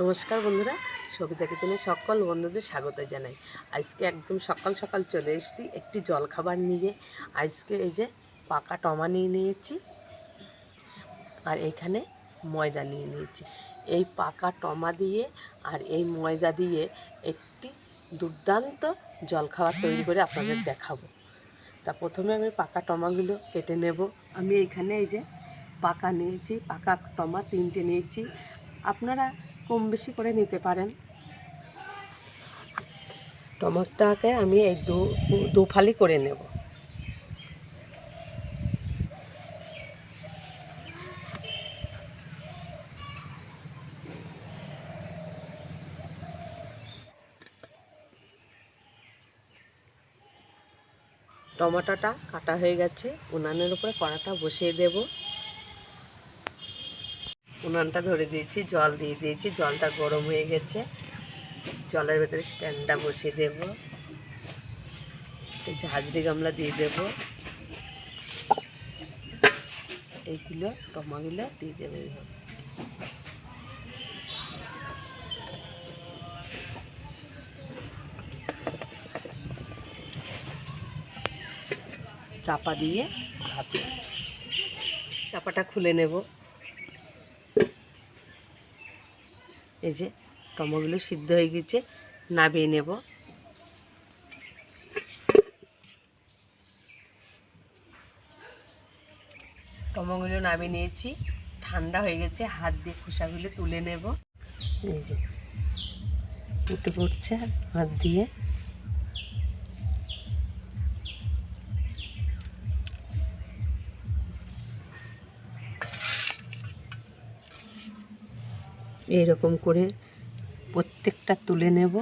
নমস্কার বন্ধুরা, সবিতা কিচেনে সকল বন্ধুদের স্বাগত জানাই। আজকে একদম সকাল সকাল চলে এসেছি একটি জলখাবার নিয়ে। আজকে এই যে পাকা টমা নিয়ে নিয়েছি আর এখানে ময়দা নিয়ে নিয়েছি। এই পাকা টমা দিয়ে আর এই ময়দা দিয়ে একটি দুর্দান্ত জলখাবার তৈরি করে আপনাদের দেখাবো। তা প্রথমে আমি পাকা টমাগুলো কেটে নেব। আমি এখানে এই যে পাকা নিয়েছি, পাকা টমা 3টে নিয়েছি, আপনারা কম বেশি করে নিতে পারেন। টমাটোটাকে আমি এই দু ফালি করে নেব। টমাটোটা কাটা হয়ে গেছে, উনানের উপরে কড়াটা বসিয়ে দেব। উনানটা ধরে দিয়েছি, জল দিয়ে দিয়েছি, জলটা গরম হয়ে গেছে। জলের ভেতরে স্ট্যান্ডটা বসিয়ে দেব, ঝাঁঝরি গামলা দিয়ে দেব, এইগুলো টমাগুলো দিয়ে দেবো। এইভাবে চাপা দিয়ে ভাবি, চাপাটা খুলে নেব। এই যে টমাগুলো সিদ্ধ হয়ে গেছে, নামিয়ে নেব। টমাগুলো নামিয়ে নিয়েছি, ঠান্ডা হয়ে গেছে, হাত দিয়ে খোসাগুলো তুলে নেব। এই যে উঠে পড়ছে হাত দিয়ে। এইরকম করে প্রত্যেকটা তুলে নেব।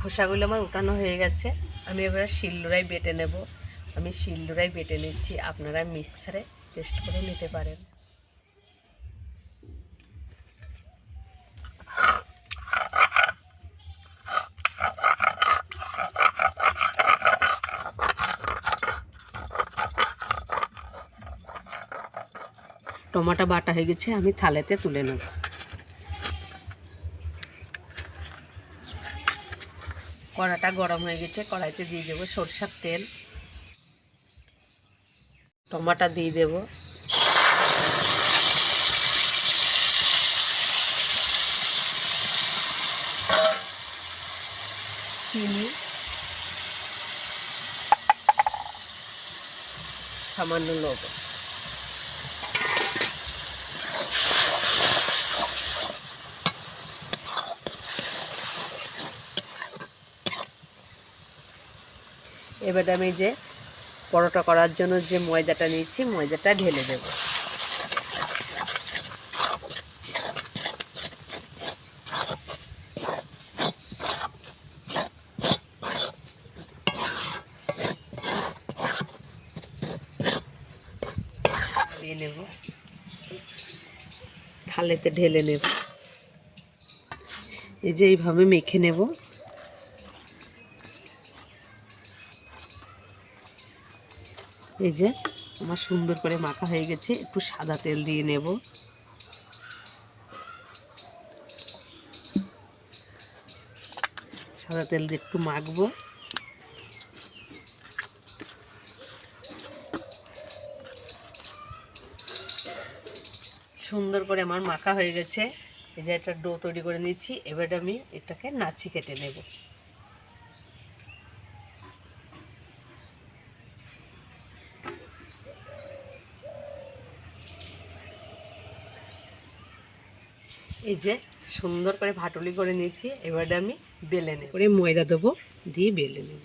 খোসাগুলো আমার উঠানো হয়ে গেছে, আমি এবার শিলনোড়ায় বেটে নেব। আমি শিলনোড়ায় বেটে নিচ্ছি, আপনারা মিক্সারে পেস্ট করে নিতে পারেন। টমাটো বাটা হয়ে গেছে, আমি থালাতে তুলে নেব। কড়াটা গরম হয়ে গেছে, কড়াইতে দিয়ে দেবো সরষের তেল। টমাটো দিয়ে দেব, চিনি, সামান্য লবণ। এবার আমি যে পরোটা করার জন্য যে ময়দাটা নিচ্ছি, ময়দাটা ঢেলে দেব। দিয়ে নেব, থালেতে ঢেলে নেব। এই যে এইভাবে মেখে নেব। এই যে আমার সুন্দর করে মাখা হয়ে গেছে, একটু সাদা তেল দিয়ে নেব। সাদা তেল দিয়ে একটু মাখবো। সুন্দর করে আমার মাখা হয়ে গেছে। এই যে একটা ডো তৈরি করে নিচ্ছি, এবার আমি এটাকে নাচি কেটে নেব। এই যে সুন্দর করে ভাটুলি করে নিচ্ছি, এবার আমি বেলে নেব। করে ময়দা দেবো, দিয়ে বেলে নেব।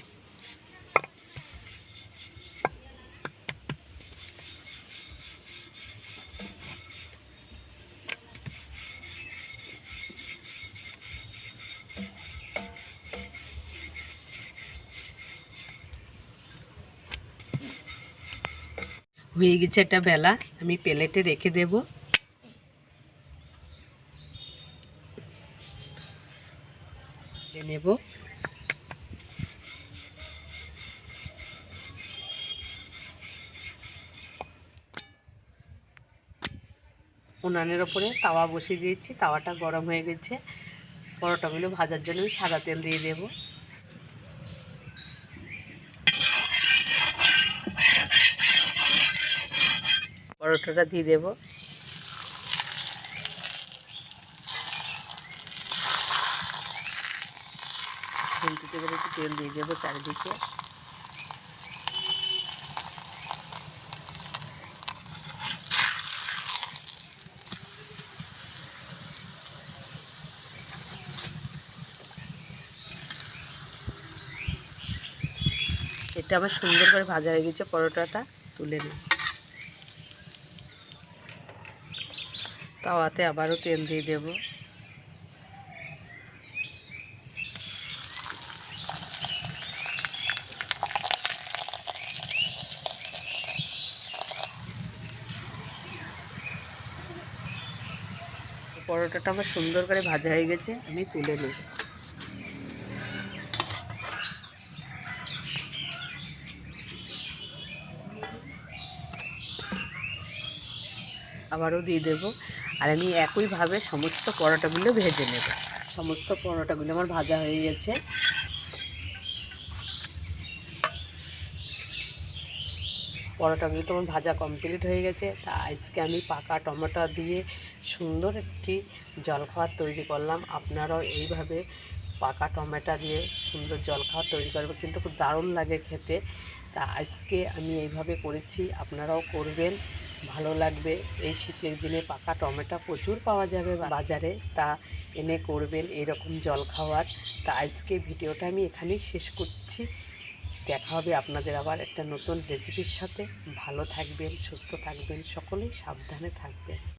হয়ে গেছে একটা বেলা, আমি প্লেটে রেখে দেব। নেব। উনানের ওপরে তাওয়া বসিয়ে দিয়েছি, তাওয়াটা গরম হয়ে গেছে। পরোটাগুলো ভাজার জন্য আমি সাদা তেল দিয়ে দেব। পরোটাটা দিয়ে দেব। খুন্তিতে করে একটু তেল দিয়ে দেবো চারিদিকে। এটা আমার সুন্দর করে ভাজা হয়ে গেছে, পরোটাটা তুলে নিই। তাওয়াতে আবারও তেল দিয়ে দেব। পরোটাটা আমার সুন্দর করে ভাজা হয়ে গেছে, আমি তুলে নিই। আবারও দিয়ে দেব। আর আমি একইভাবে সমস্ত পরোটাগুলো ভেজে নেব। সমস্ত পরোটাগুলো আমার ভাজা হয়ে গেছে। পরোটাগুলো তো আমার ভাজা কমপ্লিট হয়ে গেছে। তা আজকে আমি পাকা টমেটো দিয়ে সুন্দর একটি জলখাবার তৈরি করলাম। আপনারাও এইভাবে পাকা টমেটো দিয়ে সুন্দর জলখাবার তৈরি করবেন, কিন্তু খুব দারুণ লাগে খেতে। তা আজকে আমি এইভাবে করেছি, আপনারাও করবেন, ভালো লাগবে। এই শীতের দিনে পাকা টমেটো প্রচুর পাওয়া যাবে বাজারে, তা এনে করবেন এরকম জলখাবার। তা আজকে ভিডিওটা আমি এখানেই শেষ করছি। দেখা হবে আপনাদের আবার একটা নতুন রেসিপির সাথে। ভালো থাকবেন, সুস্থ থাকবেন, সকলেই সাবধানে থাকবেন।